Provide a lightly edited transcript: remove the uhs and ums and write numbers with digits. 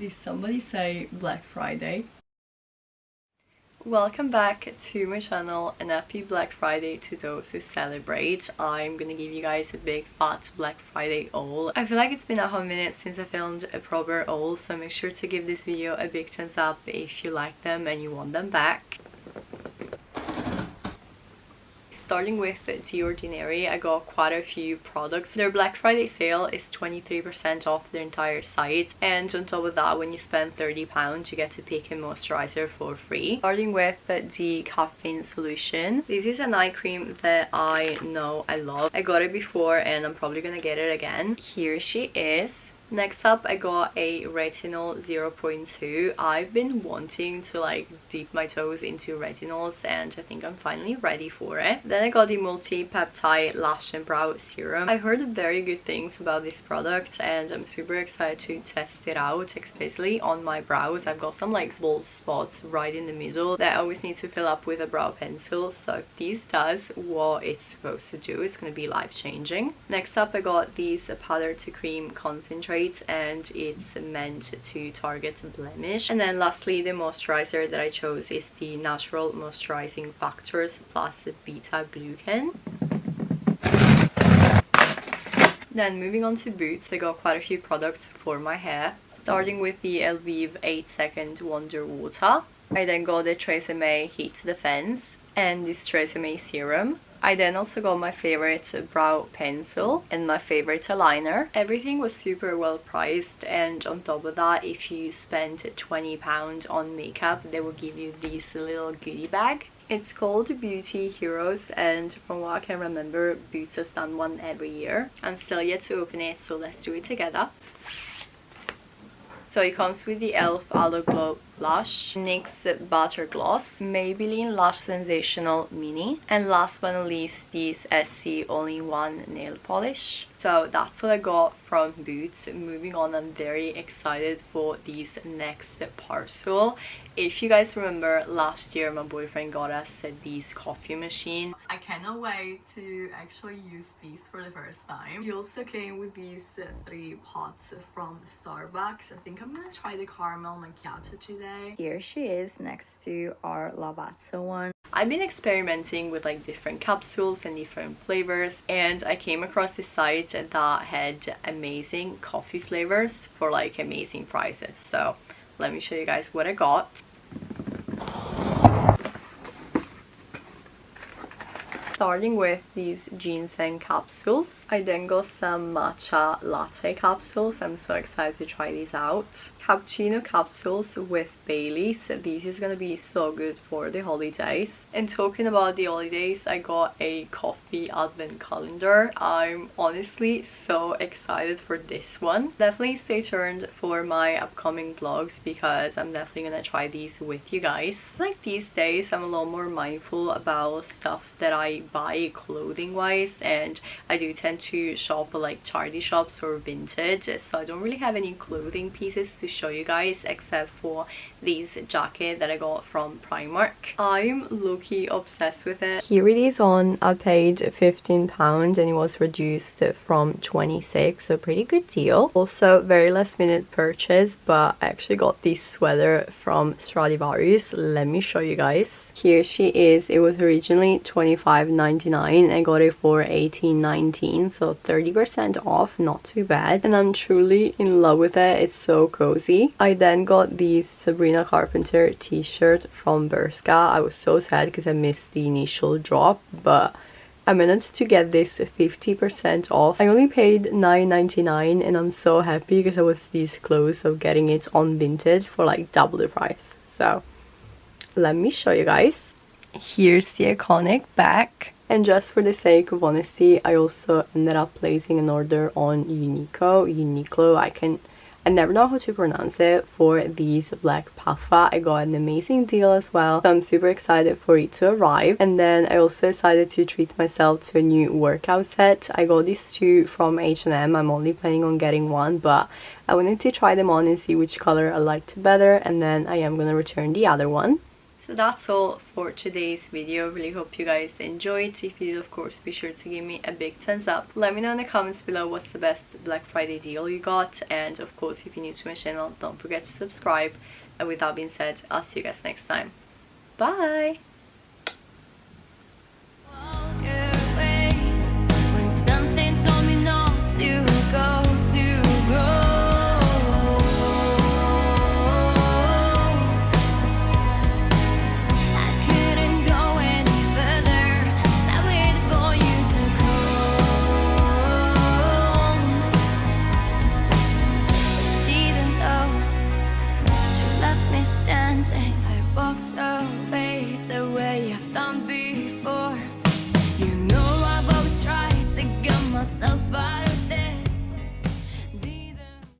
Did somebody say Black Friday? Welcome back to my channel and happy Black Friday to those who celebrate. I'm gonna give you guys a big fat Black Friday haul. I feel like it's been a hot minute since I filmed a proper haul, so make sure to give this video a big thumbs up if you like them and you want them back. Starting with The Ordinary, I got quite a few products. Their Black Friday sale is 23% off their entire site, and on top of that, when you spend £30 you get to pick a moisturizer for free. Starting with the Caffeine Solution. This is an eye cream that I know I love. I got it before and I'm probably gonna get it again. Here she is. Next up, I got a retinol 0.2. I've been wanting to like dip my toes into retinols and I think I'm finally ready for it. Then I got the multi-peptide lash and brow serum. I heard very good things about this product and I'm super excited to test it out, especially on my brows. I've got some like bold spots right in the middle that I always need to fill up with a brow pencil, so if this does what it's supposed to do, it's gonna be life-changing. Next up, I got these powder to cream concentrate, and it's meant to target blemish. And then lastly, the moisturizer that I chose is the Natural Moisturizing Factors plus beta glucan. Then moving on to boots, I got quite a few products for my hair, starting with the Elvive 8-Second Wonder Water. I then got the Tresemme Heat Defense and this Tresemme Serum. I then also got my favorite brow pencil and my favorite eyeliner. Everything was super well priced, and on top of that, if you spend £20 on makeup, they will give you this little goodie bag. It's called Beauty Heroes, and from what I can remember, Boots has done one every year. I'm still yet to open it, so let's do it together. So it comes with the e.l.f. Aloe Glow Blush, NYX Butter Gloss, Maybelline Lash Sensational Mini, and last but not least, this SC All-in-One Nail Polish. So that's what I got from Boots. Moving on, I'm very excited for this next parcel. If you guys remember, last year my boyfriend got us this coffee machine. I cannot wait to actually use these for the first time. He also came with these 3 pots from Starbucks. I think I'm gonna try the caramel macchiato today. Here she is next to our Lavazza one. I've been experimenting with like different capsules and different flavors, and I came across this site that had amazing coffee flavors for like amazing prices. So let me show you guys what I got. Starting with these ginseng capsules. I then got some matcha latte capsules. I'm so excited to try these out. Cappuccino capsules with Baileys. This is gonna be so good for the holidays. And talking about the holidays, I got a coffee advent calendar. I'm honestly so excited for this one. Definitely stay tuned for my upcoming vlogs because I'm definitely gonna try these with you guys. Like these days, I'm a lot more mindful about stuff that I buy clothing wise, and I do tend to shop at like charity shops or vintage, so I don't really have any clothing pieces to show you guys except for this jacket that I got from Primark. I'm low-key obsessed with it. Here it is on. I paid £15 and it was reduced from 26, so pretty good deal. Also very last minute purchase, but I actually got this sweater from Stradivarius. Let me show you guys. Here she is. It was originally $25.99. I got it for $18.19, so 30% off, not too bad, and I'm truly in love with it. It's so cozy. I then got this Sabrina Carpenter t-shirt from Bershka. I was so sad because I missed the initial drop, but I managed to get this 50% off. I only paid $9.99 and I'm so happy because I was this close of getting it on vintage for like double the price. So let me show you guys. Here's the iconic back. And just for the sake of honesty, I also ended up placing an order on Uniqlo. I never know how to pronounce it, for these black puffa. I got an amazing deal as well, so I'm super excited for it to arrive. And then I also decided to treat myself to a new workout set. I got these 2 from H&M. I'm only planning on getting one, but I wanted to try them on and see which color I liked better, and then I am gonna return the other one. So that's all for today's video. Really hope you guys enjoyed. If you did, of course, be sure to give me a big thumbs up. Let me know in the comments below what's the best Black Friday deal you got, and of course, if you're new to my channel, don't forget to subscribe. And with that being said, I'll see you guys next time. Bye! I walked away the way I've done before. You know I've always tried to get myself out of there.